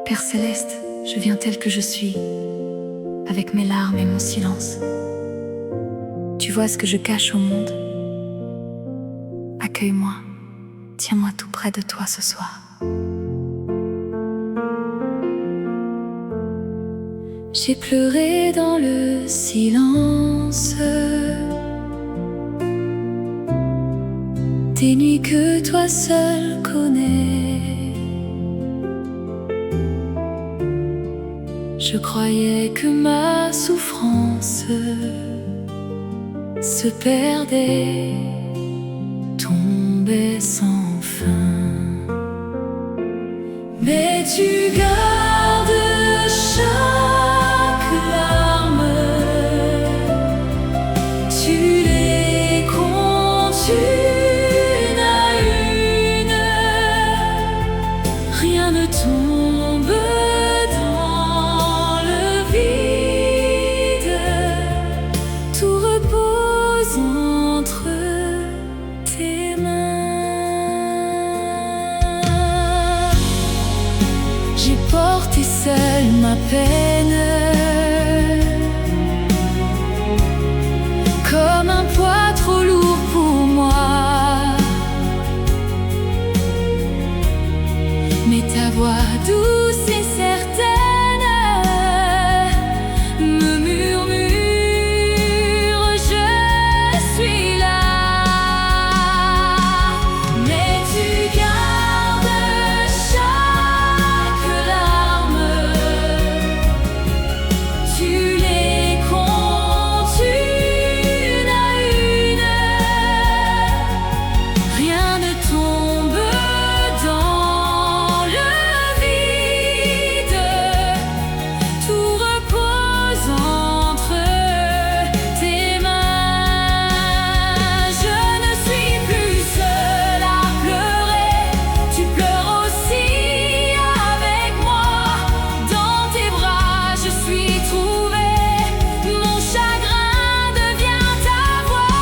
Père céleste, je viens tel que je suis, avec mes larmes et mon silence. Tu vois ce que je cache au monde. Accueille-moi, tiens-moi tout près de toi ce soir. J'ai pleuré dans le silence, des nuits que toi seul connais. Je croyais que ma souffrance se perdait, tombait sans fin. Mais tu gardes chaque larme, tu les comptes une à une, rien ne tombe dans le vide, tout repose entre tes mains. J'ai porté seule ma peine, comme un poids trop lourd pour moi. Mais ta voix douce et certaine me murmure, je suis là. Mais tu gardes chaque larme, tu les comptes une à une, rien ne tombe dans le vide, tout repose entre tes mains. Je ne suis plus seule à pleurer, tu pleures aussi avec moi. Dans tes bras je suis trouvée, mon chagrin devient ta voix.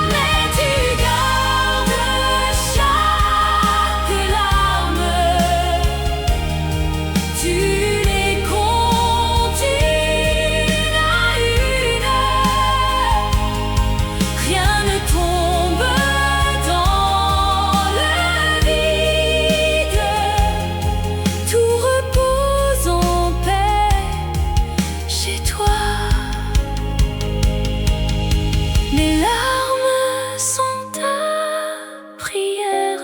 Mais tu gardes chaque larme, tu les comptes une à une, rien ne tombe dans le vide, tout repose en paix chez toi. Mes larmes sont ta prière,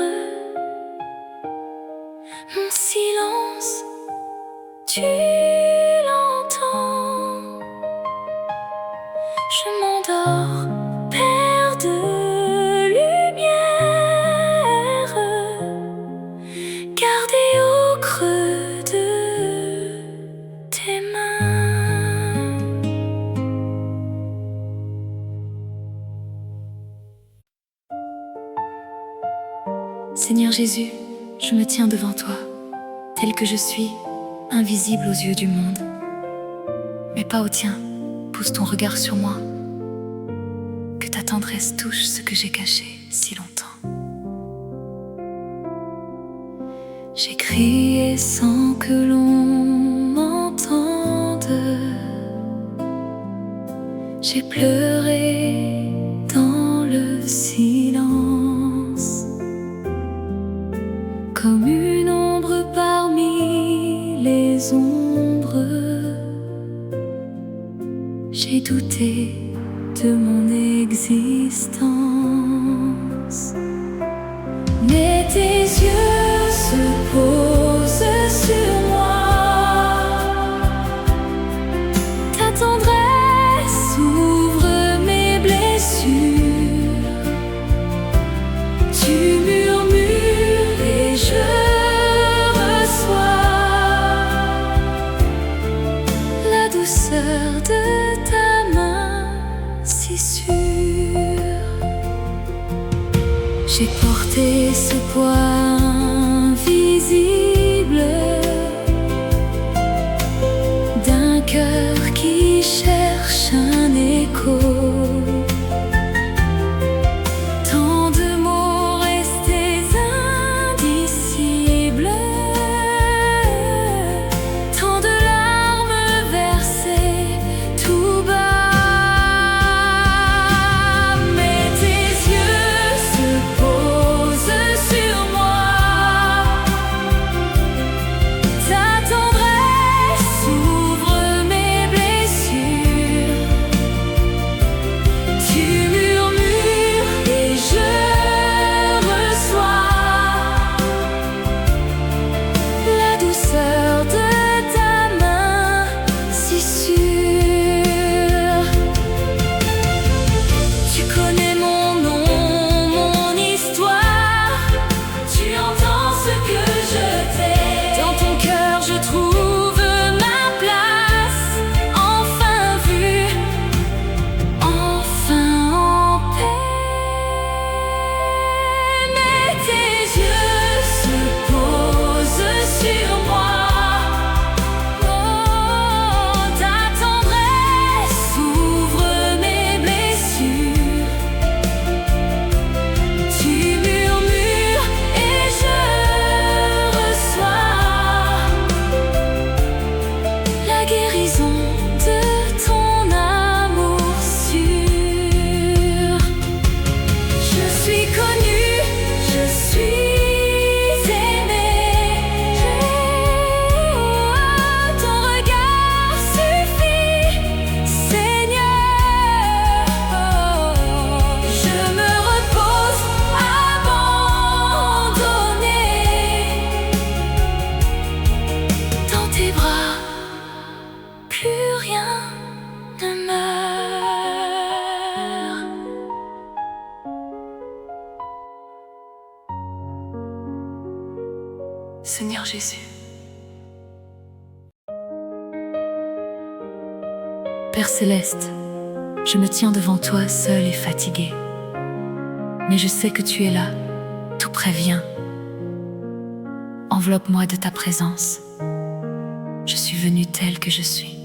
mon silence, tu l'entends. Je m'endors, Père de lumière, gardé au creux de tes mains. Seigneur Jésus, je me tiens devant toi, tel que je suis, invisible aux yeux du monde. Mais pas au tien, pose ton regard sur moi, que ta tendresse touche ce que j'ai caché si longtemps. J'ai crié sans que l'on m'entende, j'ai pleuré dans le silence, comme une ombre parmi les ombres. J'ai douté de mon existence. Mais tes yeux se posent sur moi, ta tendresse ouvre mes blessures, tu murmures et je reçois la douceur de ta main si sûre. J'ai porté ce poids invisible d'un cœur qui cherche un écho. Tant de mots restés indicibles. Seigneur Jésus. Père céleste, je me tiens devant toi seul et fatigué. Mais je sais que tu es là, tout près, viens. Enveloppe-moi de ta présence. Je suis venue telle que je suis.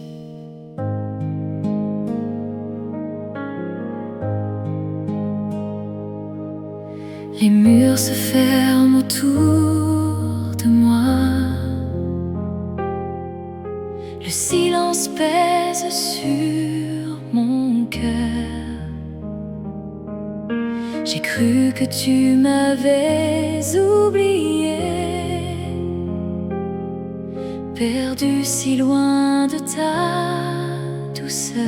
Les murs se ferment autour de moi. Le silence pèse sur mon cœur. J'ai cru que tu m'avais oublié, perdu si loin de ta douceur.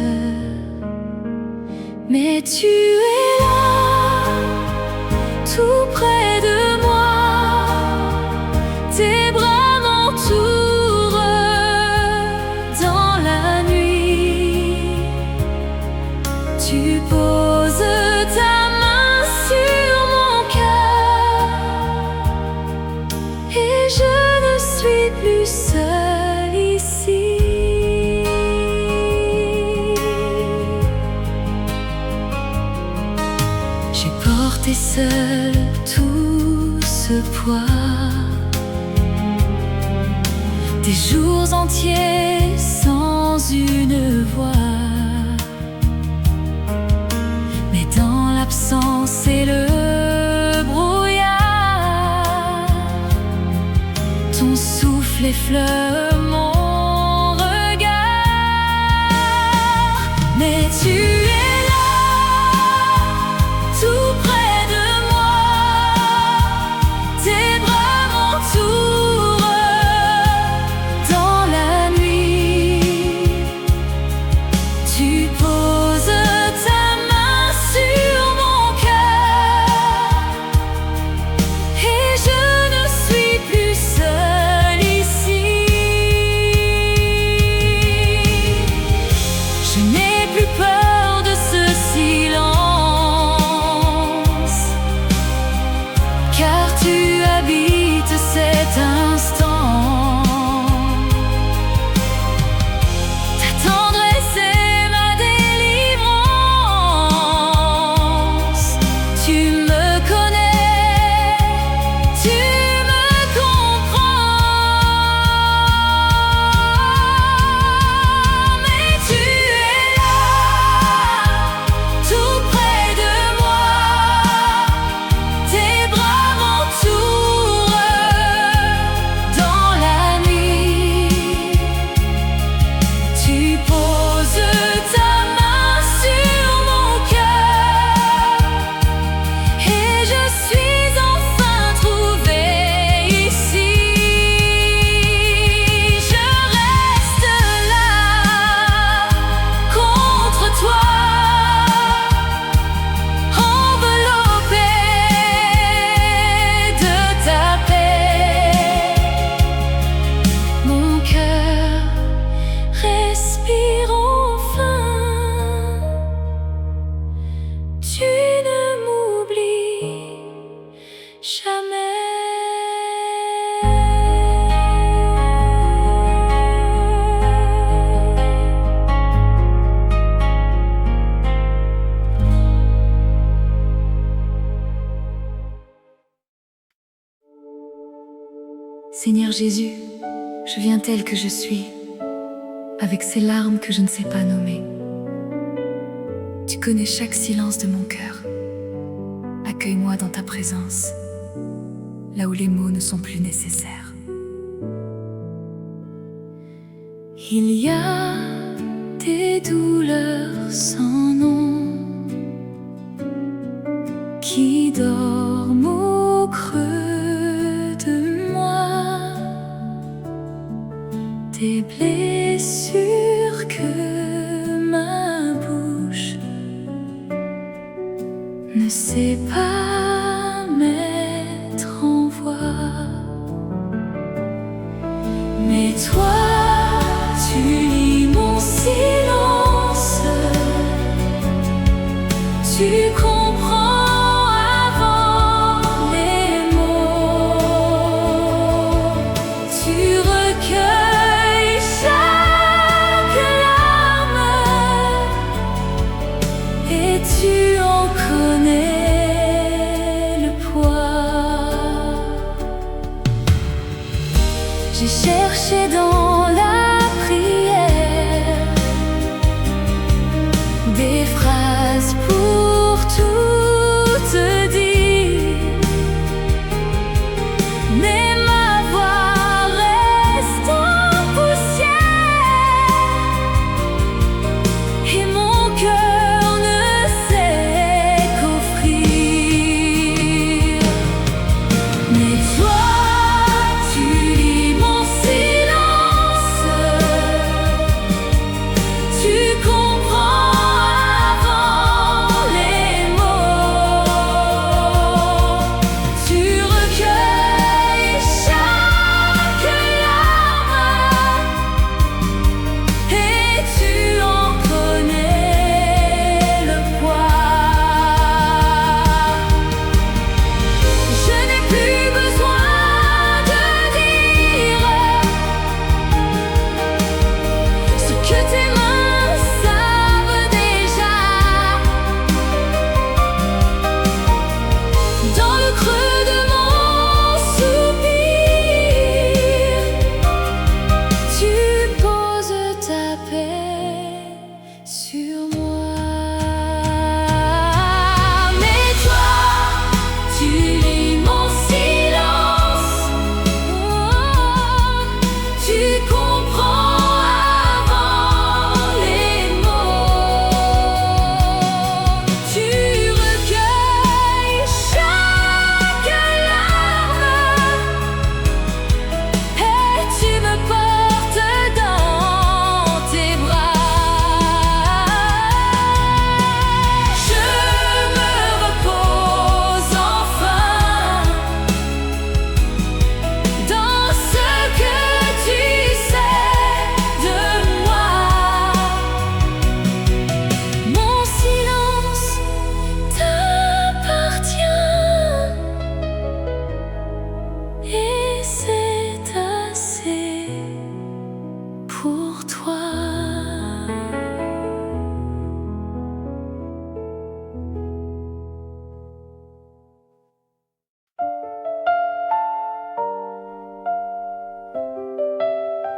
Mais tu es là, tout près de moi. Tes bras m'entourent dans la nuit. Tu poses ta main sur mon cœur et je ne suis plus seule ici. J'ai porté seul tout ce poids, des jours entiers sans une voix. Mais dans l'absence et le brouillard, ton souffle effleure mon regard. Mais tu es là, tout près de moi. Tes bras m'entourent dans la nuit. Tu poses ta main sur mon cœur et je ne suis plus seule ici. Je n'ai plus peur de ce silence, car tu habites cet instant. Ta tendresse est ma délivrance. Tu me connais, tu me comprends. Mais tu es là, tout près de moi. Tes bras m'entourent dans la nuit. Tu poses ta main sur mon cœur et je suis enfin trouvée ici. Je reste là contre toi, enveloppée de ta paix. Mon cœur respire enfin. Tu ne m'oublies jamais. Seigneur Jésus, je viens tel que je suis, avec ces larmes que je ne sais pas nommer. Tu connais chaque silence de mon cœur. Accueille-moi dans ta présence, là où les mots ne sont plus nécessaires. Il y a des douleurs sans nom qui dorment au creux de moi, des blessures que ma bouche ne sait pas mettre en voix. Mais toi, tu lis mon silence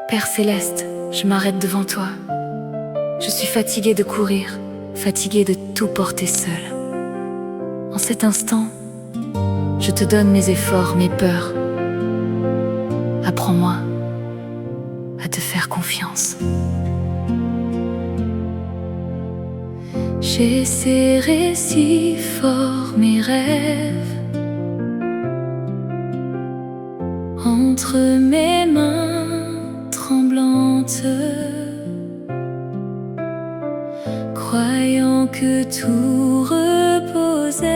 Père céleste, je m'arrête devant toi. Je suis fatiguée de courir, fatiguée de tout porter seule. En cet instant, je te donne mes efforts, mes peurs. Apprends-moi à te faire confiance. J'ai serré si fort mes rêves entre mes mains tremblantes, croyant que tout reposait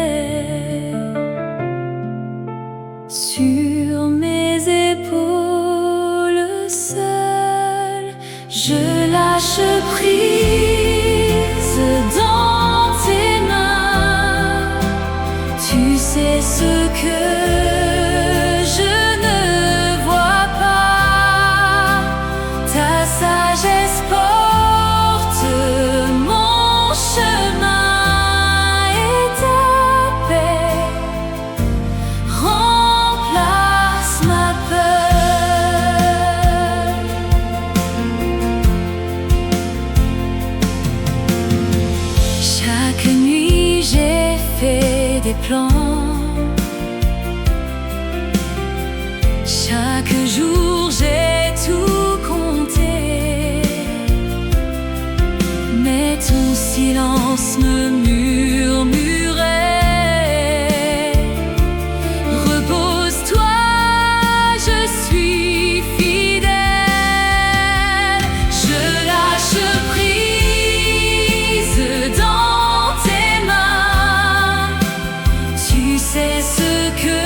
sur mes épaules seules. Je lâche prise dans tes mains. Tu sais ce que je ne vois pas. Ta sagesse porte mon chemin et ta paix remplace ma peur. Chaque nuit j'ai fait des plans. Chaque jour j'ai tout compté, mais ton silence me murmurait: repose-toi, je suis fidèle. Je lâche prise dans tes mains. Tu sais ce que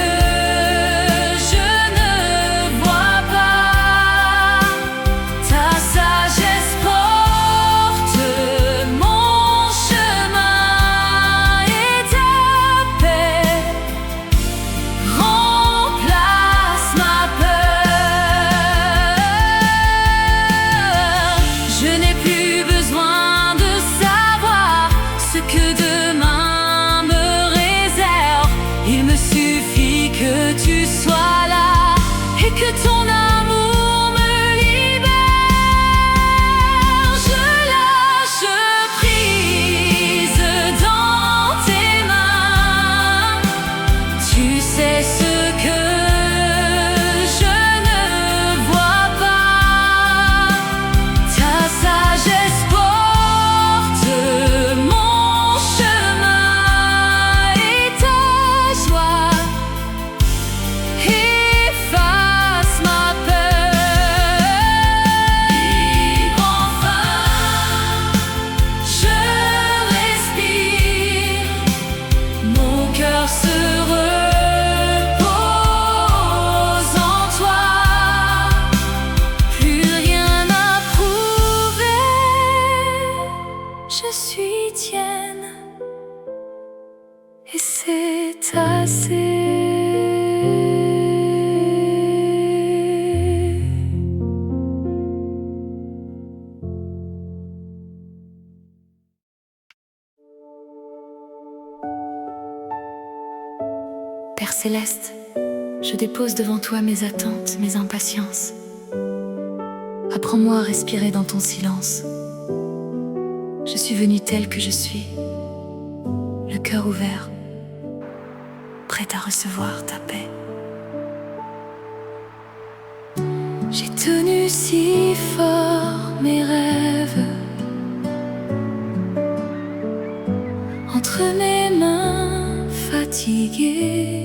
que ton amour me libère. Je lâche prise dans tes mains. Tu sais ce que je ne vois pas. Ta sagesse porte mon chemin et ta joie efface ma peur. Libre enfin, je respire. Mon cœur se repose en toi. Plus rien à prouver. Je suis tienne et c'est assez. Père céleste, je dépose devant toi mes attentes, mes impatiences. Apprends-moi à respirer dans ton silence. Je suis venue telle que je suis, le cœur ouvert, prête à recevoir ta paix. J'ai tenu si fort mes rêves entre mes mains fatiguées.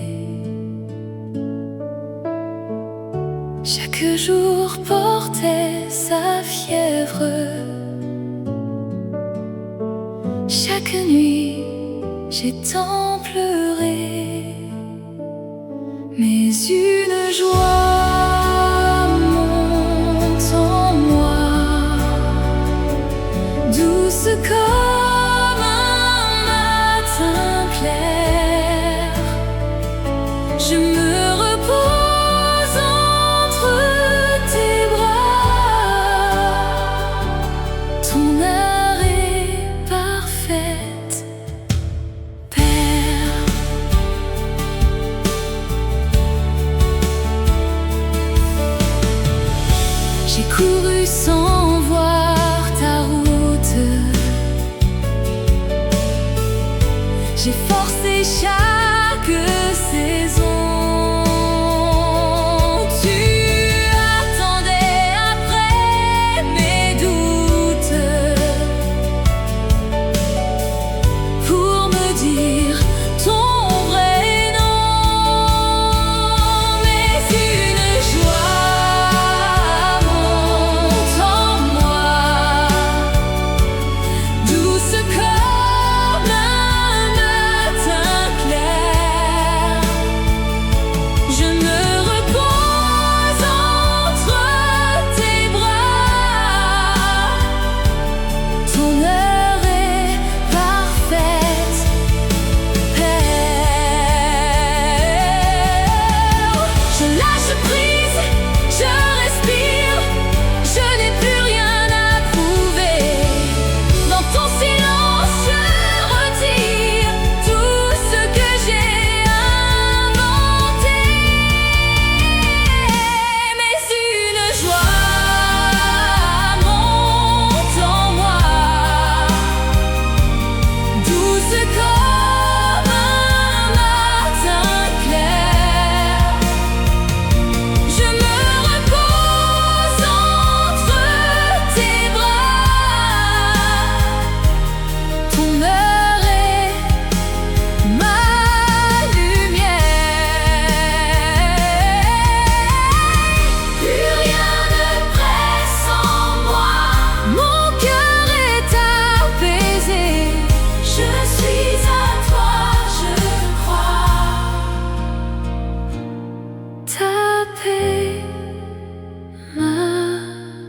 Chaque jour portait sa fièvre. Chaque nuit j'ai tant pleuré, mais une joie monte en moi, douce comme un matin clair. Je me repose entre tes bras. Ton art est parfaite, Père. J'ai couru sans voir ta route. J'ai forcé chaque saison. Tu attendais après mes doutes pour me dire ton vrai nom. Mais une joie monte en moi, douce comme un matin clair. Je me repose entre tes bras. Ton heure est parfaite, Père. Je lâche prise, je respire, je n'ai plus rien à prouver. Dans ton silence, je retire tout ce que j'ai inventé. Mais une joie monte en moi, douce comme un matin clair. Je me repose entre tes bras. Ton heure est ma lumière. Plus rien ne presse en moi, mon cœur est apaisé. Je suis à toi, je crois. Ta paix m'a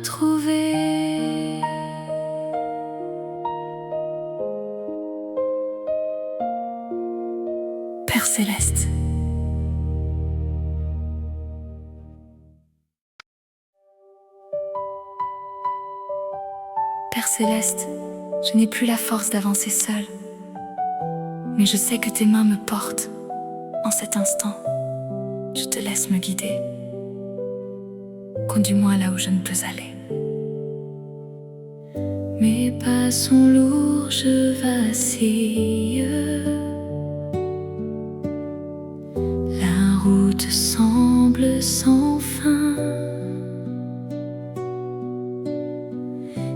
trouvé. Père céleste. Père céleste, je n'ai plus la force d'avancer seule, mais je sais que tes mains me portent. En cet instant, je te laisse me guider. Conduis-moi là où je ne peux aller. Mes pas sont lourds, je vacille. La route semble sans fin.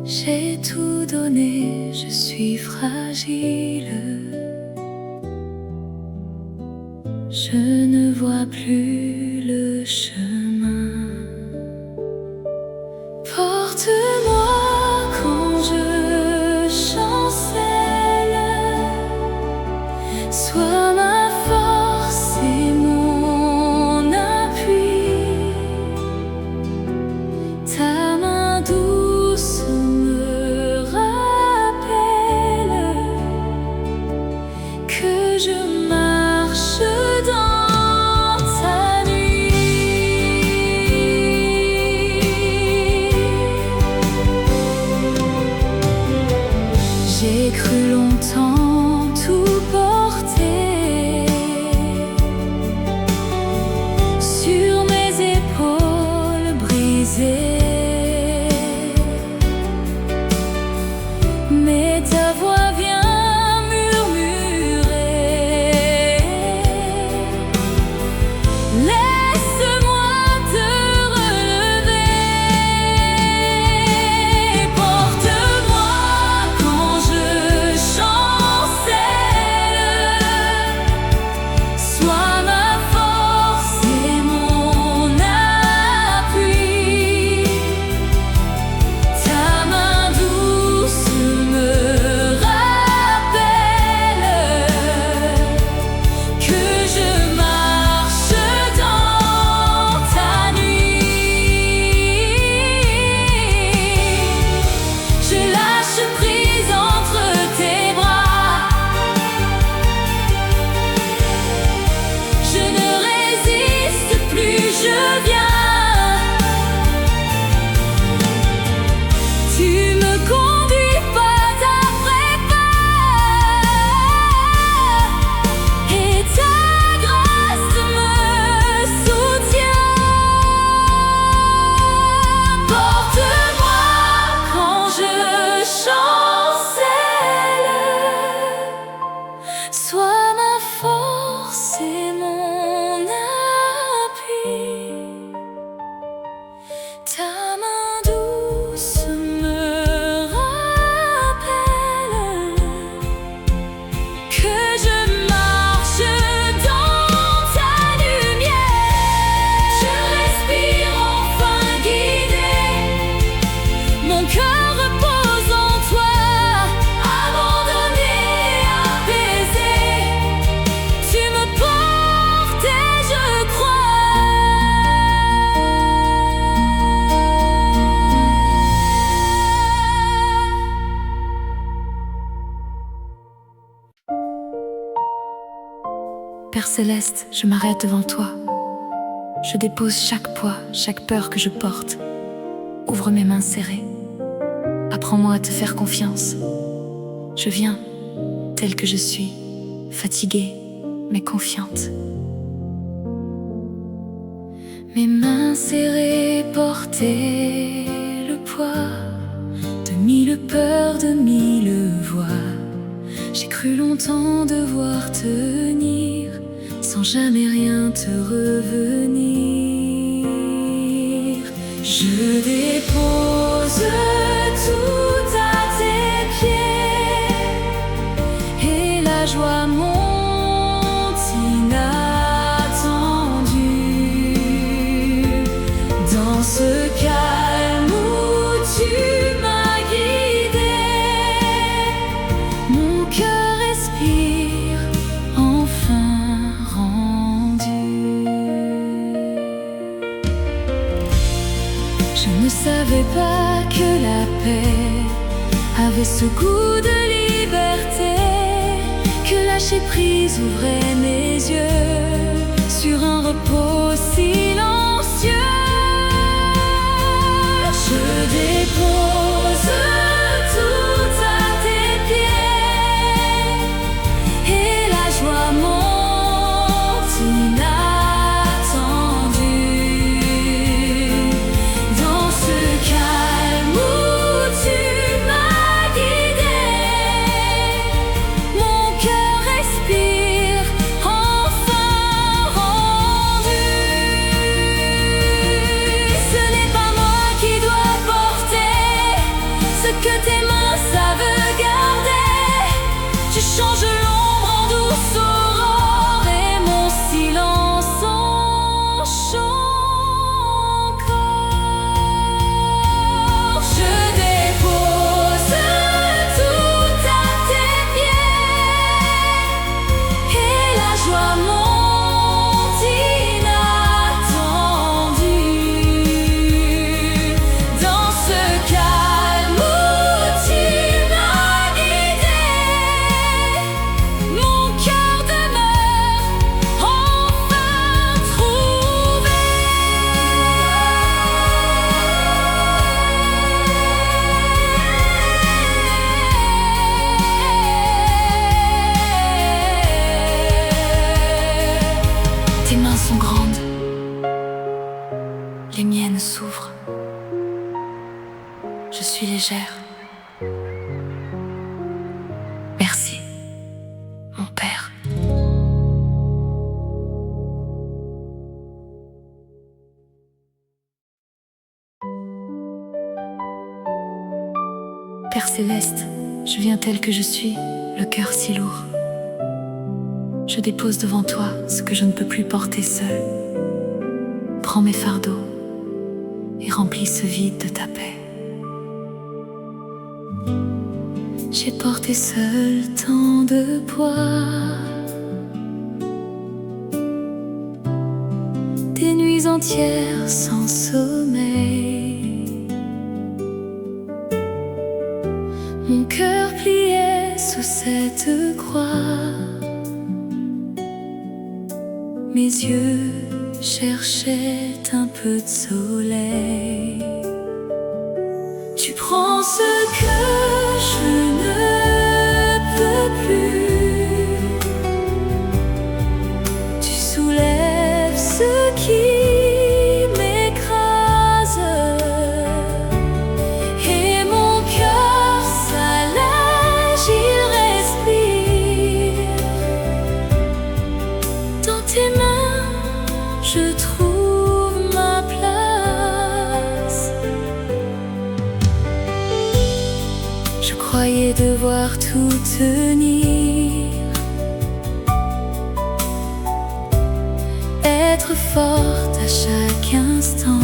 J'ai tout donné, je suis fragile. Je ne vois plus le chemin. Porte-moi quand je chancelle. Sois ma force et mon appui. Ta main douce me rappelle que je marche dans ta nuit. Père céleste, je m'arrête devant toi. Je dépose chaque poids, chaque peur que je porte. Ouvre mes mains serrées. Apprends-moi à te faire confiance. Je viens, telle que je suis, fatiguée, mais confiante. Mes mains serrées portaient le poids de mille peurs, de mille voix. J'ai cru longtemps devoir tenir sans jamais rien te revenir. Je dépose tout à tes pieds et la joie monte inattendue. Dans ce calme où tu m'as guidé, mon cœur respire, enfin rendu. Je ne savais pas que la paix avait ce goût de liberté, que lâcher prise ouvrait mes yeux sur un repos silencieux. Je dépose tout à tes pieds et la joie monte inattendue. Dans ce calme où tu m'as guidé, mon cœur respire, enfin rendu. Ce n'est pas moi qui dois porter ce que tes mains savent garder. Tu changes l'ombre en douce aurore et mon silence en chant encore. Je dépose tout à tes pieds et la joie monte inattendue. Dans ce calme où tu m'as guidé, mon cœur demeure enfin trouvé. Tes mains sont grandes, les miennes s'ouvrent. Je suis légère. Merci, mon Père. Père céleste, je viens tel que je suis, le cœur si lourd. Je dépose devant toi ce que je ne peux plus porter seul. Prends mes fardeaux et remplis ce vide de ta paix. J'ai porté seul tant de poids, des nuits entières sans sommeil. Mon cœur pliait sous cette croix. Mes yeux cherchaient un peu de soleil. Tu prends ce que je ne peux plus, tu soulèves ce qui m'écrase, et mon cœur s'allège, il respire. Dans tes mains, je trouve ma place. Je croyais devoir tout tenir, être forte à chaque instant.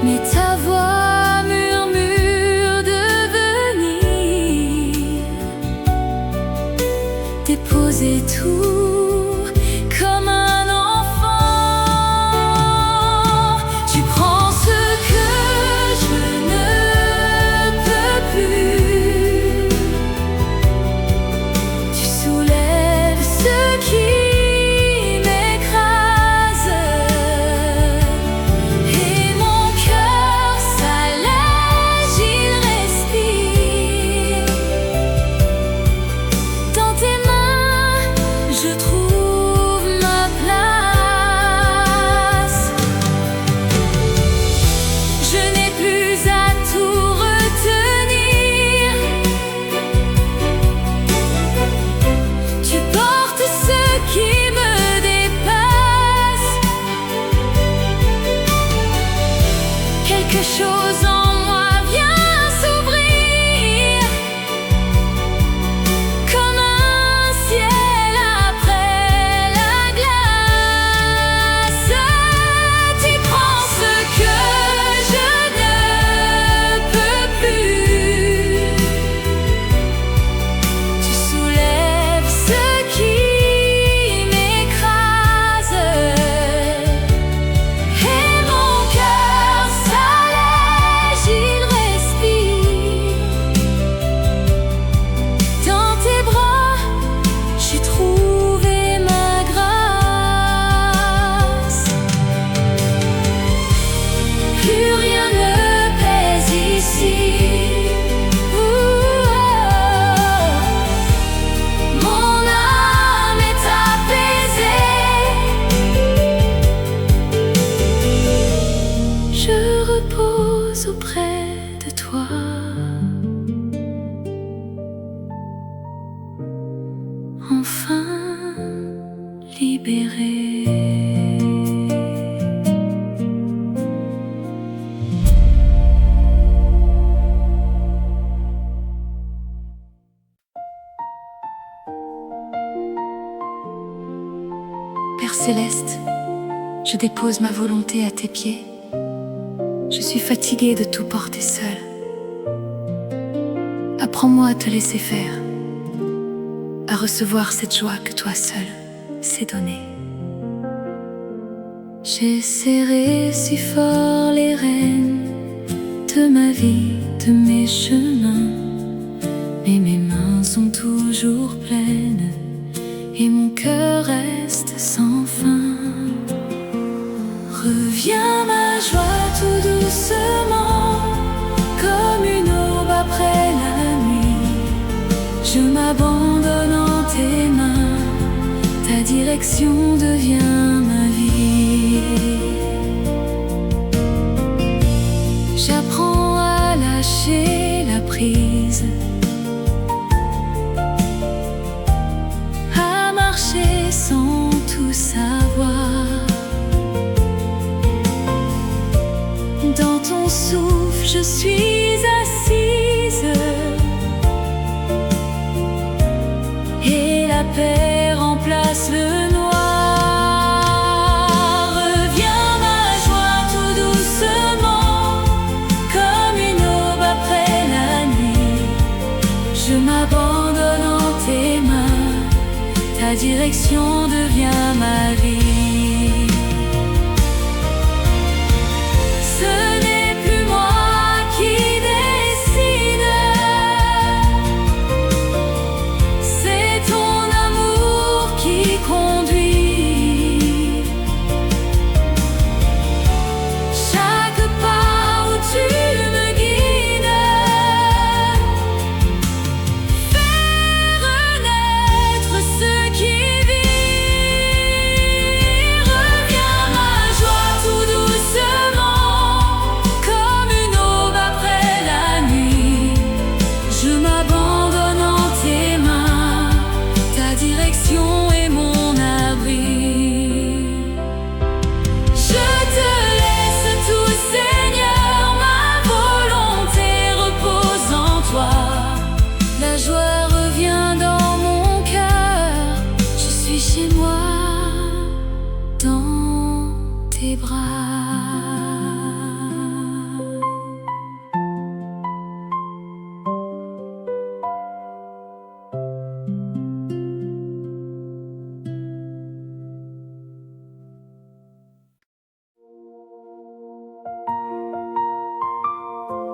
Mais ta voix murmure de venir, déposer tout comme un enfant. Tu prends ce que je ne peux plus, tu soulèves chose en moi vient s'ouvrir, comme un ciel après la glace. Tu prends ce que je ne peux plus, tu soulèves ce qui m'écrase, et mon cœur s'allège, il respire. Dans tes bras, j'ai trouvé ma grâce. Plus rien ne pèse ici. Mon âme est apaisée. Je repose auprès de toi. Enfin libérée. Père céleste, je dépose ma volonté à tes pieds. Je suis fatiguée de tout porter seule. Apprends-moi à te laisser faire, à recevoir cette joie que toi seul sais donner. J'ai serré si fort les rênes de ma vie, de mes chemins, mais mes mains sont toujours pleines et mon cœur reste sans fin. Reviens ma joie tout doucement, comme une aube après la nuit. Je m'abandonne en tes mains, ta direction devient ma vie. J'apprends à lâcher la prise, à marcher sans tout savoir. Dans ton souffle, je suis assise, et la paix remplace le noir. Reviens ma joie tout doucement, comme une aube après la nuit. Je m'abandonne en tes mains, ta direction devient ma vie. Ce n'est plus moi qui décide, c'est ton amour qui conduit. Chaque pas où tu me guides fait renaître ce qui vit. Reviens ma joie tout doucement, comme une aube après la nuit. Je m'abandonne en tes mains, ta direction est mon abri. Je te laisse tout, Seigneur, ma volonté repose en toi. La joie revient dans mon cœur, je suis chez moi, dans tes bras.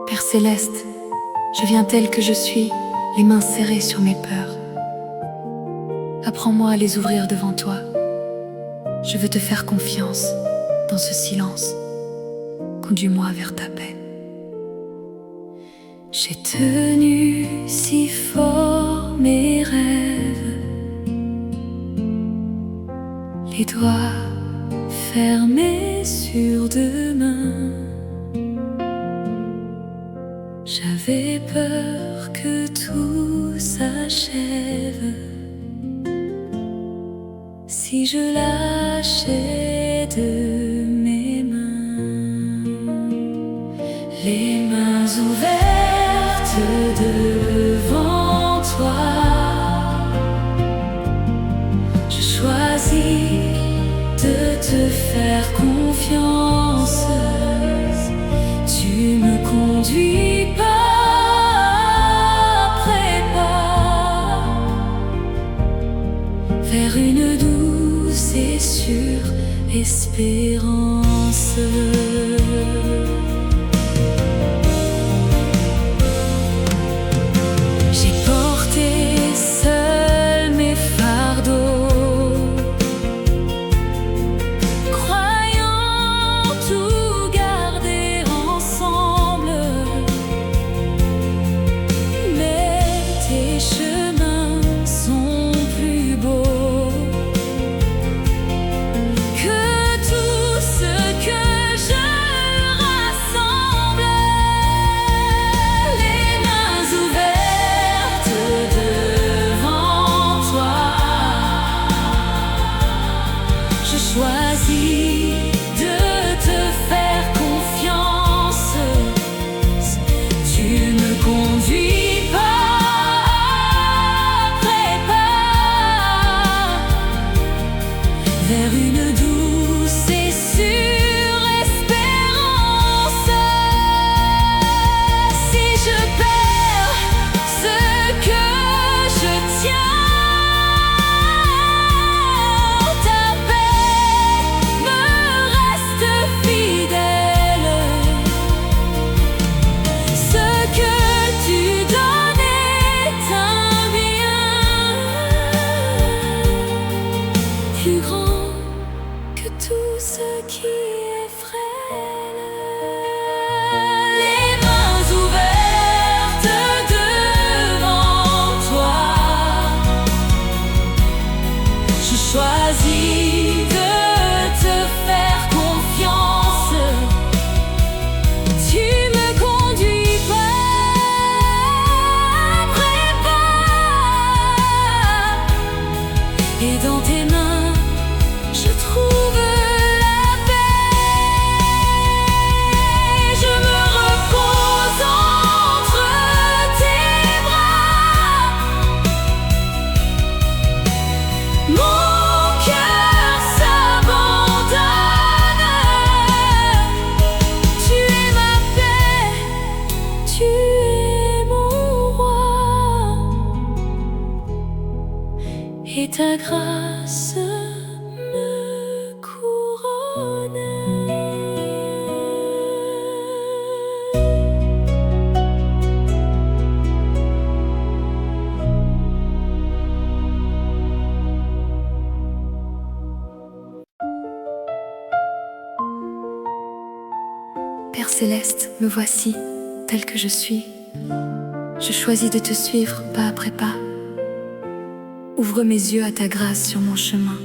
Père céleste, je viens tel que je suis, les mains serrées sur mes peurs. Apprends-moi à les ouvrir devant toi. Je veux te faire confiance dans ce silence. Conduis-moi vers ta paix. J'ai tenu si fort mes rêves, les doigts fermés sur demain. J'avais peur que tout s'achève si je lâchais de mes mains. choisi de te faire confiance. Tu me conduis pas après pas vers une douce et sûre espérance. J'ai porté seul mes fardeaux, croyant tout garder ensemble, mais tes chemins sont plus beaux que tout ce que je rassemble. Les mains ouvertes devant toi, je choisis de te faire confiance. Tu me conduis pas après pas vers une douce et sûre espérance. Si je perds ce que je tiens, ta paix me reste fidèle. Ce que tu donnes est un bien plus grand que tout ce qui est frêle. Les mains ouvertes devant toi, je choisis de te faire confiance. Tu me conduis pas après pas, et dans tes mains je trouve la paix. Je me repose entre tes bras. Mon cœur s'abandonne. Tu es ma paix, tu es mon roi, et ta grâce me couronne. Père céleste, me voici, tel que je suis. Je choisis de te suivre pas après pas. Ouvre mes yeux à ta grâce sur mon chemin.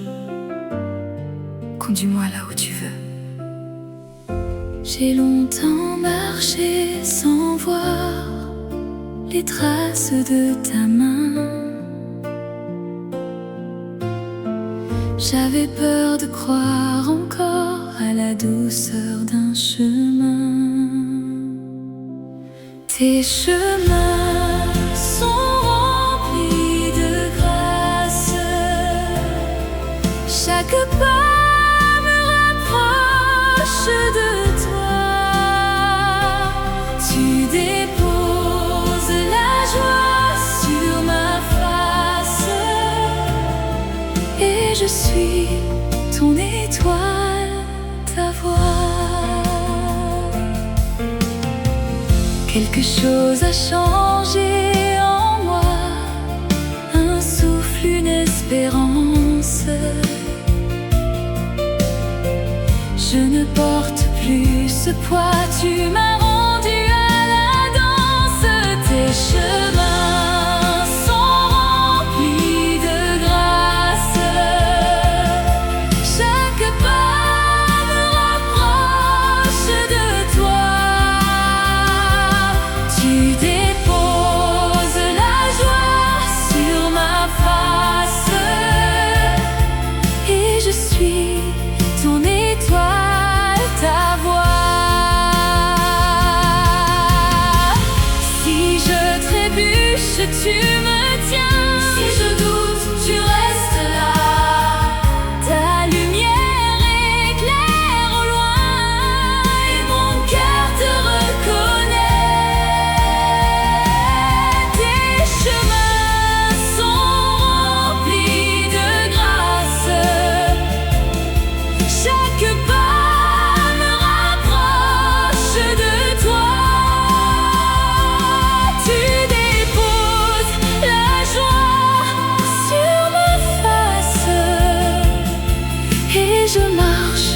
Conduis-moi là où tu veux. J'ai longtemps marché sans voir les traces de ta main. J'avais peur de croire encore à la douceur d'un chemin. Tes chemins sont remplis de grâce. Chaque pas me rapproche de toi. Tu déposes la joie sur ma face, et je suis ton étoile, ta voix. Quelque chose a changé en moi, un souffle, une espérance. Je ne porte plus ce poids, tu m'as rendu à la danse. Tes chemins sont remplis de grâce. Chaque pas me rapproche de toi. Tu déposes la joie sur ma face, et je suis ton étoile, ta voix. Si je trébuche, je marche,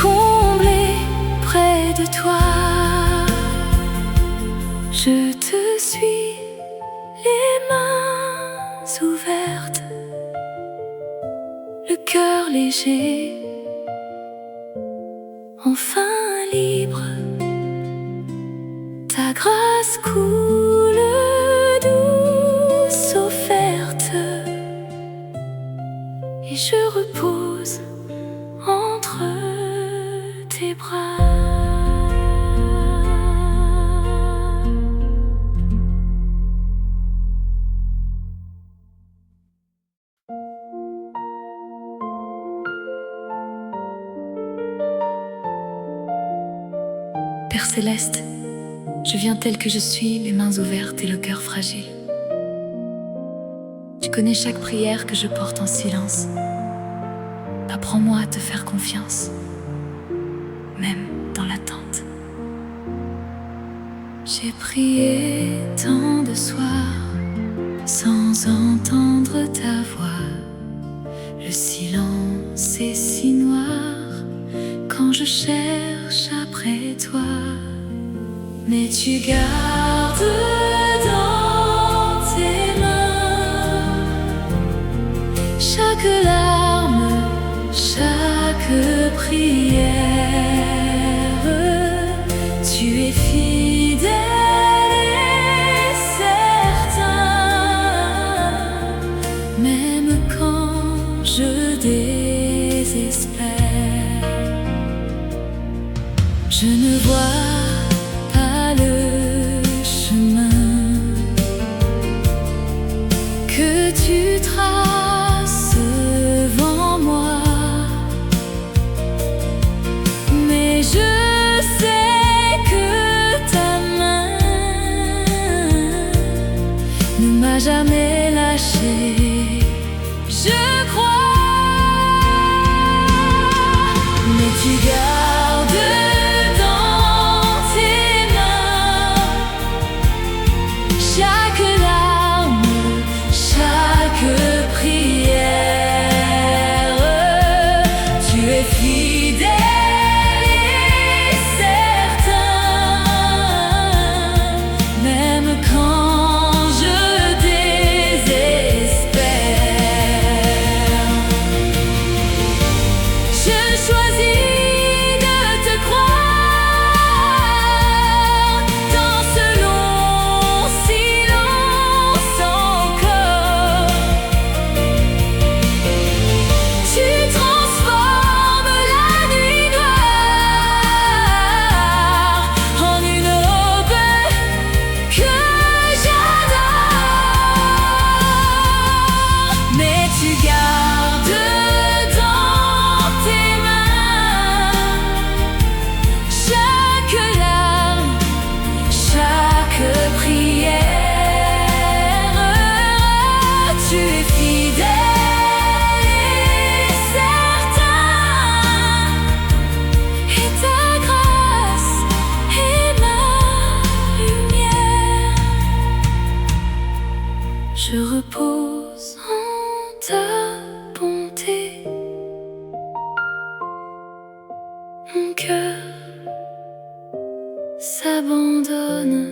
comblée près de toi. Je te suis, les mains ouvertes, le cœur léger, enfin libre. Ta grâce coule douce, offerte, et je repose entre tes bras. Père céleste, je viens tel que je suis, les mains ouvertes et le cœur fragile. Tu connais chaque prière que je porte en silence. Apprends-moi à te faire confiance, même dans l'attente. J'ai prié tant de soirs sans entendre ta voix. Le silence est si noir quand je cherche après toi. Mais tu gardes dans tes mains chaque larme, chaque prière. Tu es fidèle et certain, même quand je désespère. Je ne vois pas le chemin que tu traces devant moi, mais je sais que ta main ne m'a jamais lâché. Je crois, mais tu gardes dans tes mains chaque larme, chaque prière. Tu es fidèle et certain, même quand je désespère. Je choisis de te croire dans ce long silence encore. Tu transformes la nuit noire en une aube que j'adore. Mais tu gardes dans tes mains chaque larme, chaque prière. Tu es fidèle et certain, et ta grâce est ma lumière. Je repose en ta bonté, mon cœur s'abandonne.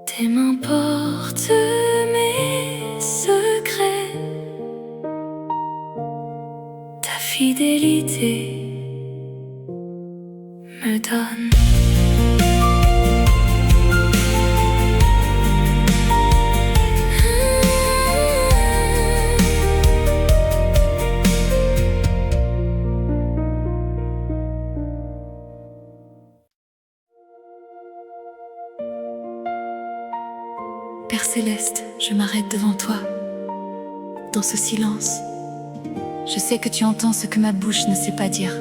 Tes mains portent mes secrets, ta fidélité me donne. Père céleste, je m'arrête devant toi, dans ce silence. Je sais que tu entends ce que ma bouche ne sait pas dire.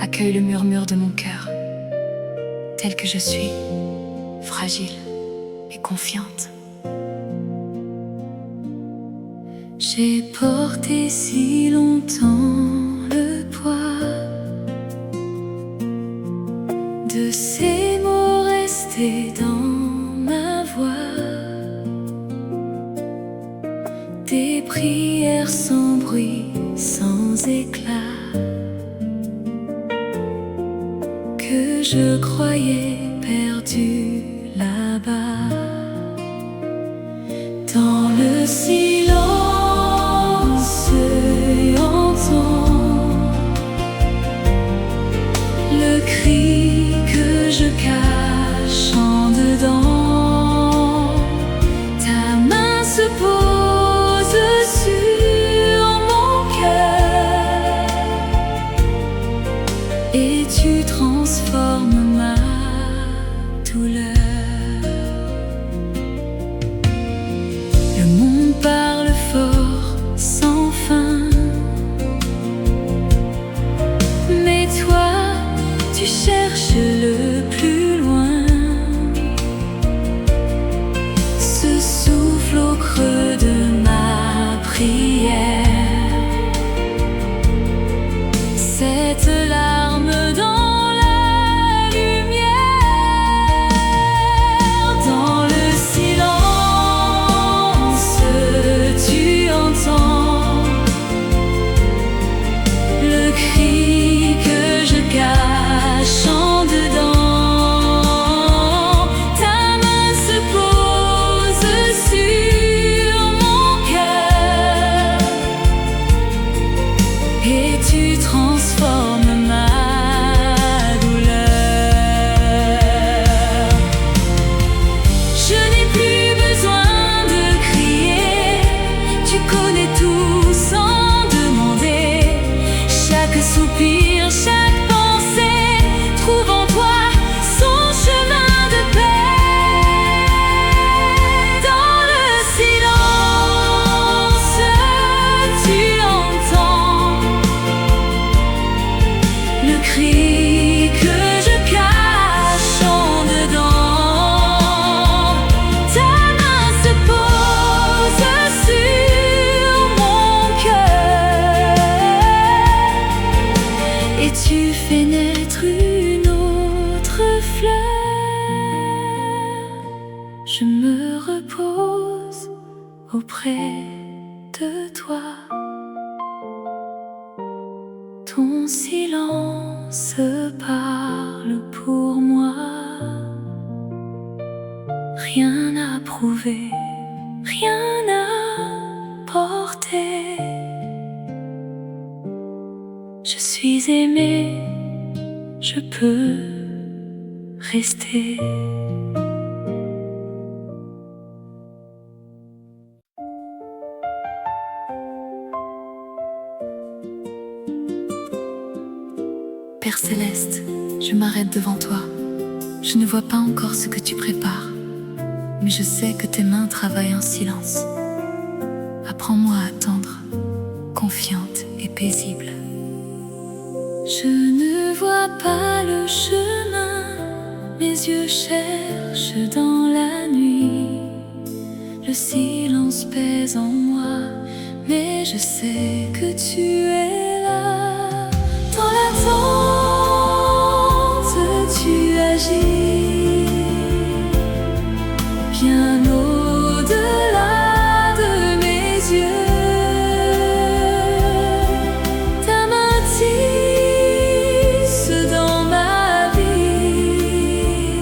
Accueille le murmure de mon cœur, tel que je suis, fragile et confiante. J'ai porté si longtemps le poids de ces mots restés dans ma voix, des prières sans bruit, je croyais perdu là-bas. Dans le silence, j'entends le cri que je cache en dedans. Ta main se pose sur mon cœur et tu transformes ma douleur. Le monde parle fort sans fin, mais toi, tu cherches le plus loin. Ce souffle au creux de ma prière, cette larme dans la lumière. Dans le silence, tu entends le cri que je cache en dedans. Ta main se pose sur mon cœur et tu transformes ma douleur. Je n'ai plus besoin de crier, tu connais tout sans demander. Chaque soupir, chaque pensée trouve en toi son chemin de paix. Dans le silence, tu entends le cri que je cache en dedans. Ta main se pose sur mon cœur et tu fais naître une autre fleur. Je me repose auprès de toi. Ton silence parle pour moi. Rien à prouver, rien à porter. Je suis aimé, je peux rester. Père Céleste, je m'arrête devant toi. Je ne vois pas encore ce que tu prépares, mais je sais que tes mains travaillent en silence. Apprends-moi à attendre, confiante et paisible. Je ne vois pas le chemin, mes yeux cherchent dans la nuit. Le silence pèse en moi, mais je sais que tu es là. Dans l'attente, tu agis bien au-delà de mes yeux. Ta main tisse dans ma vie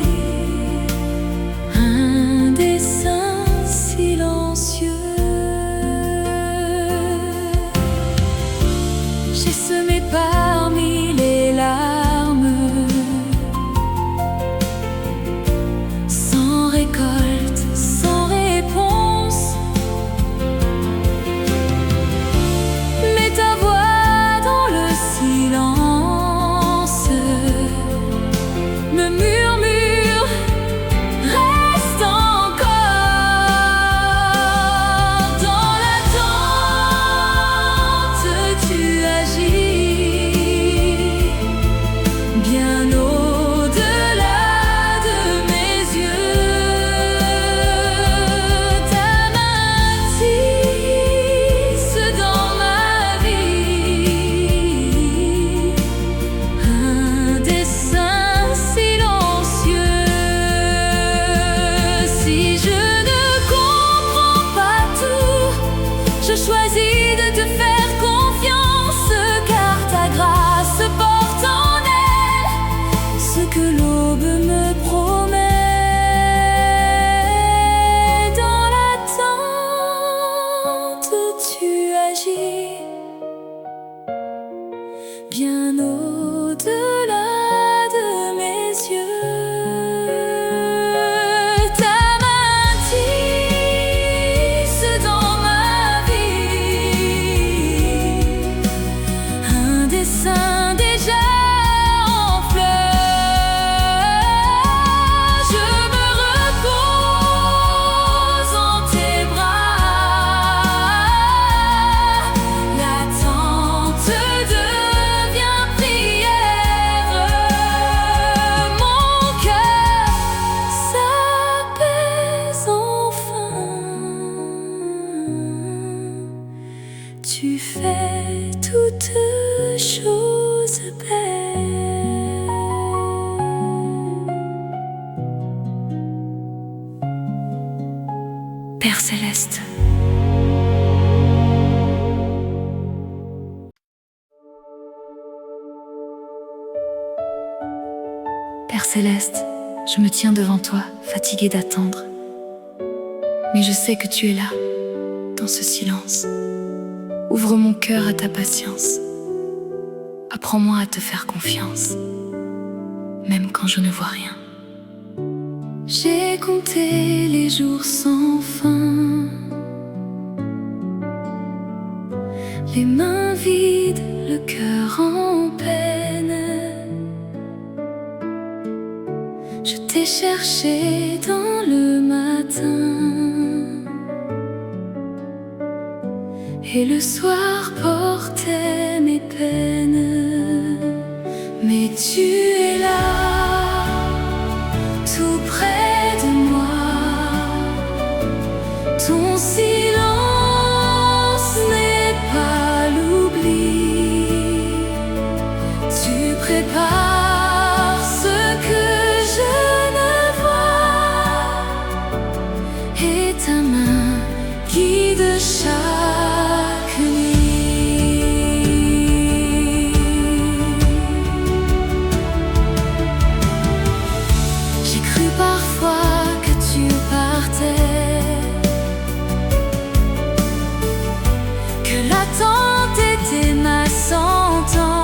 un dessin silencieux. J'ai semé parmi les larmes, sans récolte, sans réponse. Mais ta voix dans le silence me murmure, reste encore. Dans l'attente, tu agis bien au-delà de mes yeux. Ta main tisse dans ma vie un dessin déjà en fleurs. Je me repose en tes bras. L'attente devient prière. Mon cœur s'apaise enfin. Tu fais toutes choses belles. Père céleste, Père céleste, je me tiens devant toi, fatiguée d'attendre. Mais je sais que tu es là, dans ce silence. Ouvre mon cœur à ta patience. Apprends-moi à te faire confiance, même quand je ne vois rien. J'ai compté les jours sans fin, les mains vides, le cœur en peine. Je t'ai cherché dans le matin et le soir portait mes peines. Mais tu es là, tout près de moi. Ton silence n'est pas l'oubli. Tu prépares ce que je ne vois, et ta main guide chaque nuit. J'ai cru parfois que tu partais, que l'attente était ma sentence.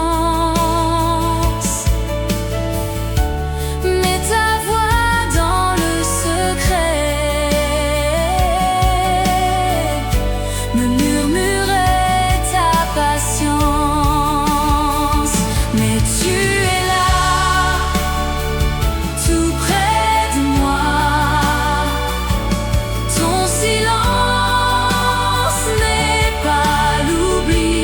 Mais ta voix dans le secret me murmurait ta patience. Mais tu es là, tout près de moi. Ton silence n'est pas l'oubli.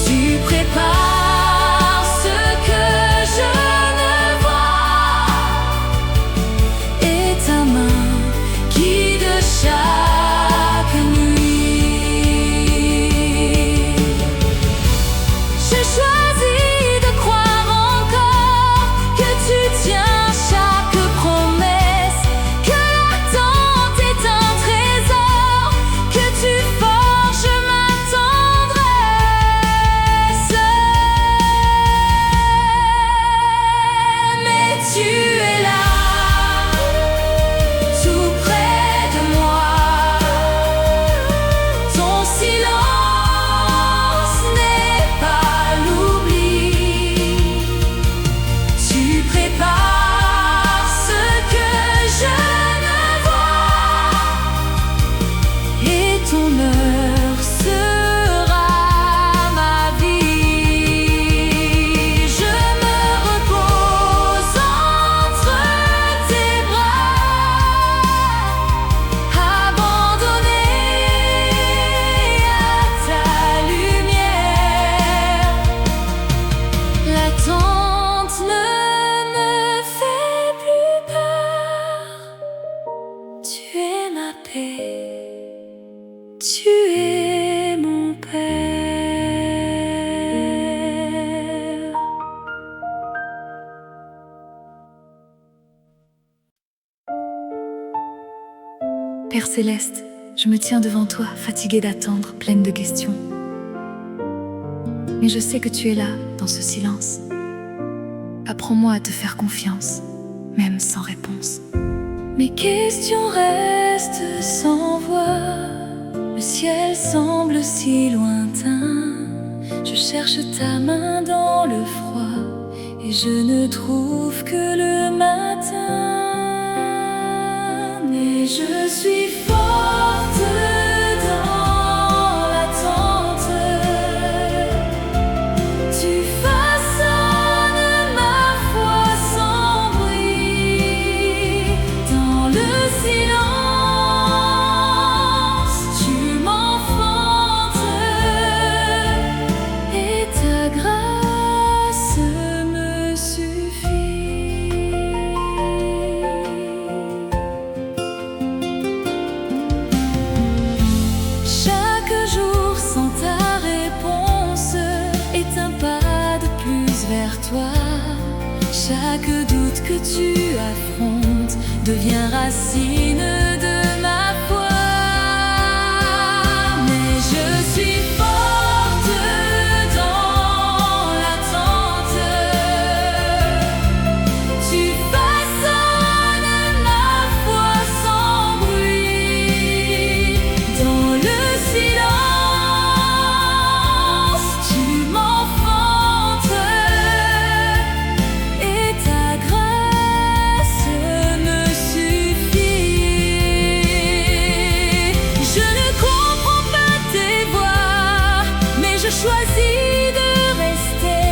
Tu prépares ce que je ne vois, et ta main guide chaque nuit. J'ai choisi de croire encore que tu tiens chaque promesse, que l'attente est un trésor, que tu forges ma tendresse. Mais tu es là, tout près de moi. Ton silence n'est pas l'oubli. Tu prépares ce que je ne vois, et ton heure sera ma vie. Je me repose entre tes bras, abandonné à ta lumière. L'attente ne me fait plus peur. Tu es ma paix, tu es mon Père. Père céleste, je me tiens devant toi, fatiguée d'attendre, pleine de questions. Mais je sais que tu es là, dans ce silence. Apprends-moi à te faire confiance, même sans réponse. Mes questions restent sans voix. Le ciel semble si lointain, je cherche ta main dans le froid et je ne trouve que le matin. Mais je suis forte dans l'attente. Tu façonnes ma foi sans bruit. Dans le silence, tu m'enfantes et ta grâce me suffit. Chaque jour sans ta réponse est un pas de plus vers toi. Chaque doute que tu affrontes devient racine de ma foi. Mais je suis forte dans l'attente. Tu façonnes ma foi sans bruit. Dans le silence, tu m'enfantes et ta grâce me suffit. Je ne comprends pas tes voix, mais je choisis de rester.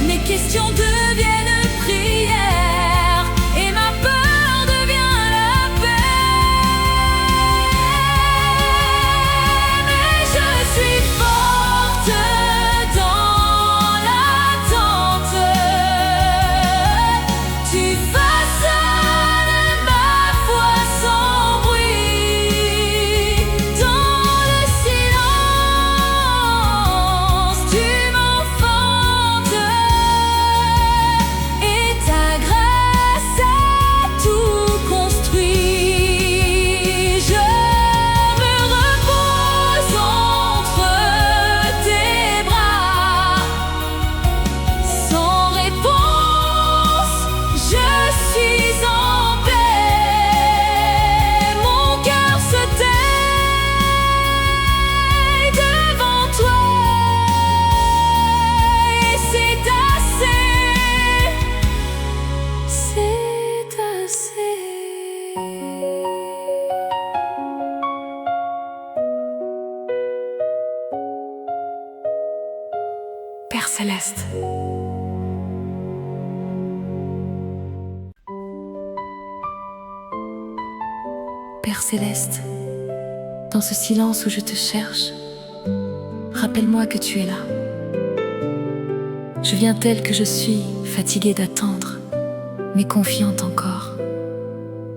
Mes questions deviennent prières et ma peur devient la paix. Mais je suis forte dans l'attente. Tu façonnes ma foi sans bruit. Dans le silence, tu m'enfantes et ta grâce a tout construit. Je me repose entre tes bras. Sans réponse, je suis en paix. Mon cœur se tait devant toi et c'est assez, c'est assez. Père Céleste. Père Céleste, dans ce silence où je te cherche, rappelle-moi que tu es là. Je viens telle que je suis, fatiguée d'attendre, mais confiante encore.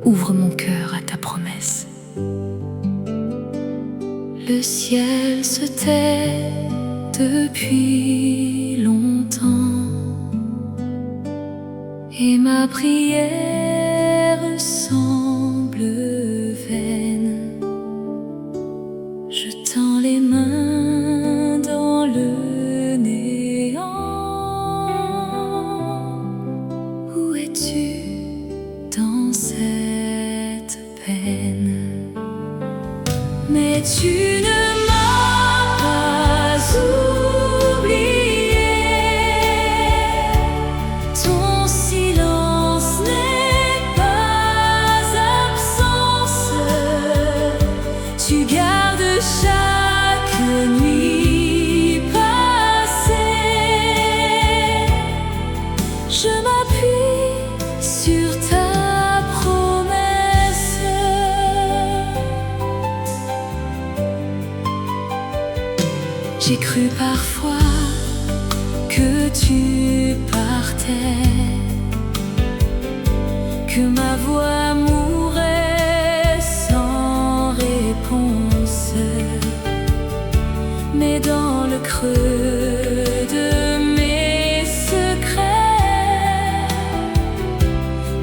Ouvre mon cœur à ta promesse. Le ciel se tait depuis longtemps et ma prière semble vaine. Je tends les mains dans le néant. Où es-tu dans cette peine? Mais tu ne m'as pas oublié. Ton silence n'est pas absence. Tu gardes chaque nuit passée. Je m'appuie sur ta promesse. J'ai cru parfois que tu partais, que ma voix mourait sans réponse. Mais dans le creux de mes secrets,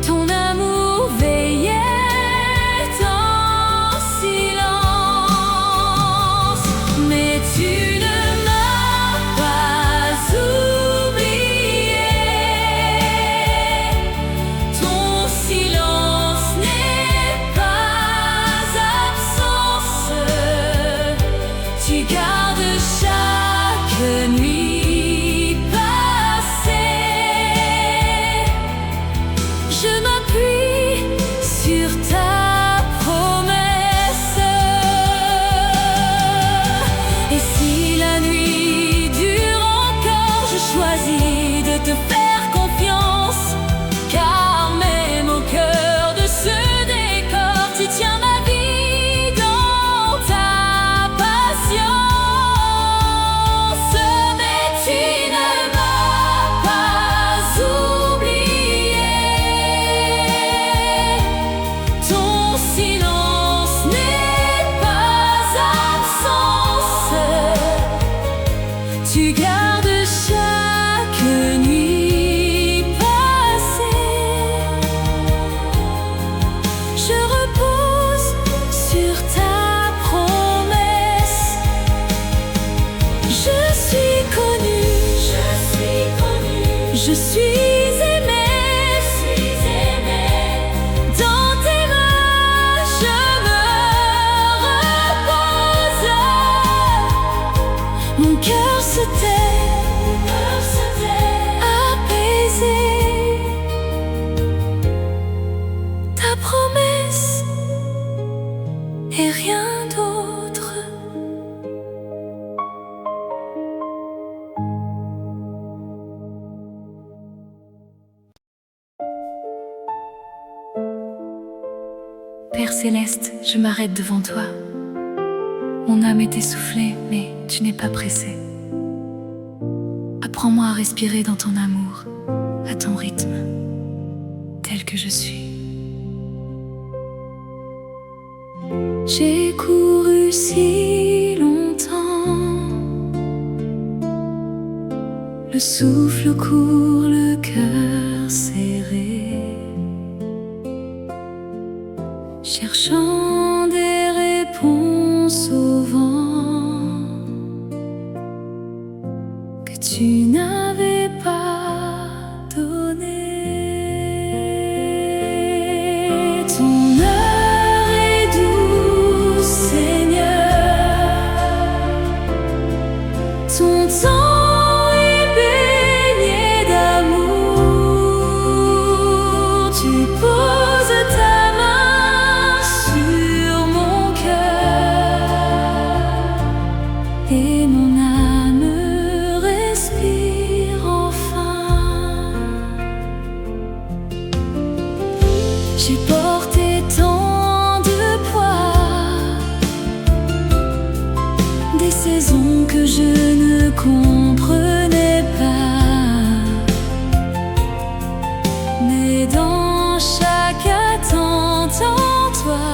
ton amour veillait en silence. Mais tu ne m'as pas oublié. Ton silence n'est pas absence. Tu gardes chaque nuit passée. Je m'appuie sur ta promesse. Et si la nuit dure encore, je choisis de te faire confiance. Car même au cœur de ce décor, tu tiens ma vie dans ta patience. Mais tu ne m'as pas oublié. Ton silence n'est pas absence. Tu gardes chaque nuit passée. Je repose sur ta promesse. Je suis connue, je suis aimée. Dans tes mains je me repose. Mon cœur se tait, apaisé. Ta promesse et rien d'autre. Père céleste, je m'arrête devant toi. Mon âme est essoufflée, mais tu n'es pas pressé. Apprends-moi à respirer dans ton amour, à ton rythme, tel que je suis. J'ai couru si longtemps, le souffle court, le cœur serré, cherchant des réponses au vent que tu n'avais pas donné. Ton heure est douce, Seigneur. Ton temps est baigné d'amour. Tu poses ta main sur mon cœur et mon âme respire enfin. J'ai porté tant de poids, des saisons que je ne comprenais pas. Mais dans chaque attente en toi,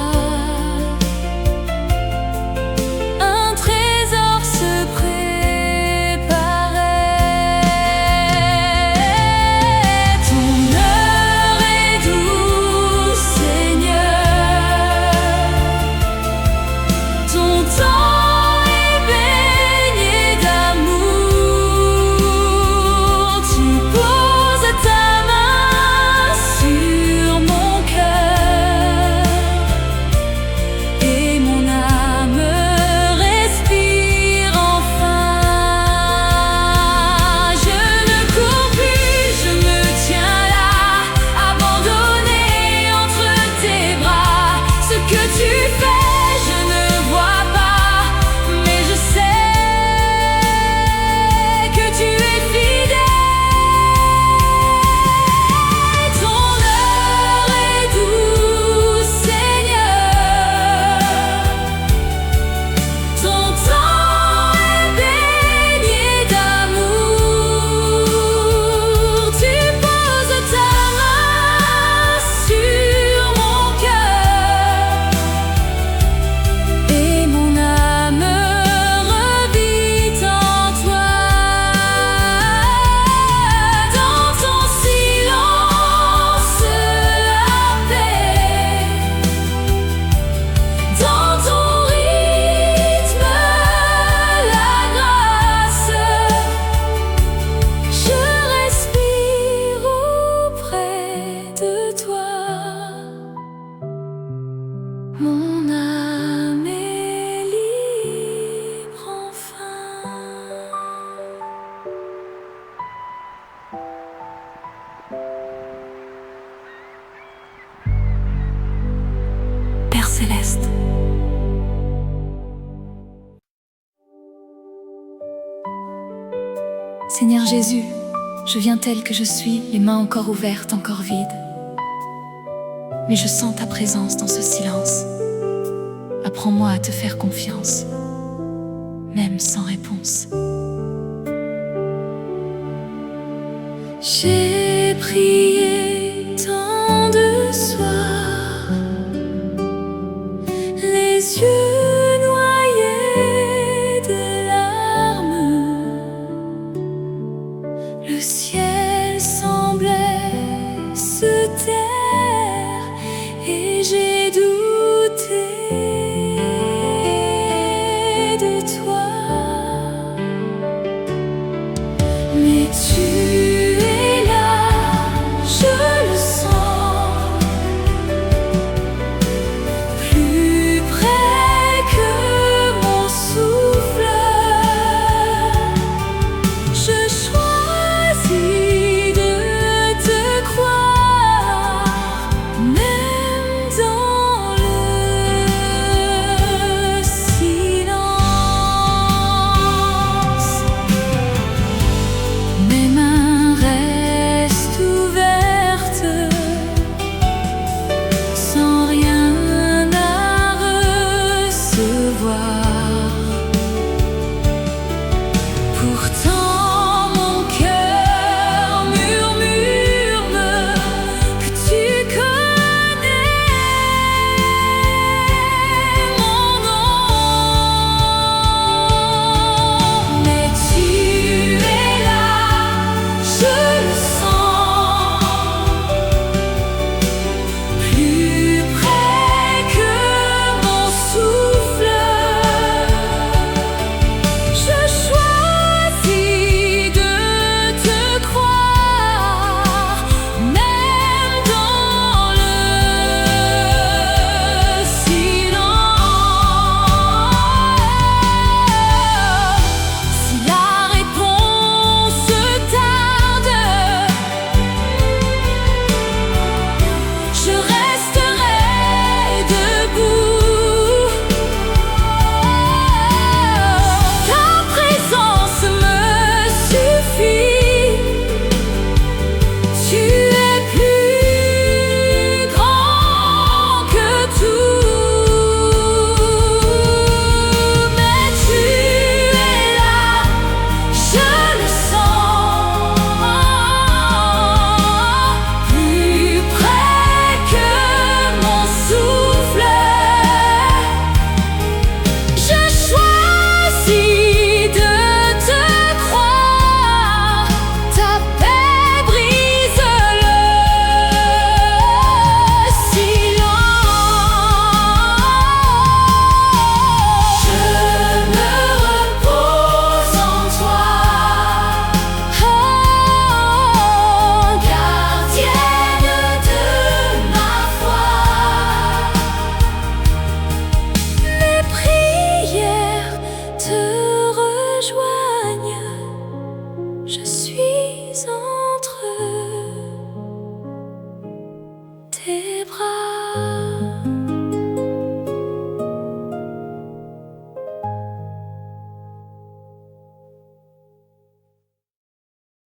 un trésor se préparait. Ton heure est douce, Seigneur. Ton temps est baigné d'amour. Seigneur Jésus, je viens tel que je suis, les mains encore ouvertes, encore vides. Mais je sens ta présence dans ce silence. Apprends-moi à te faire confiance, même sans réponse. J'ai prié tant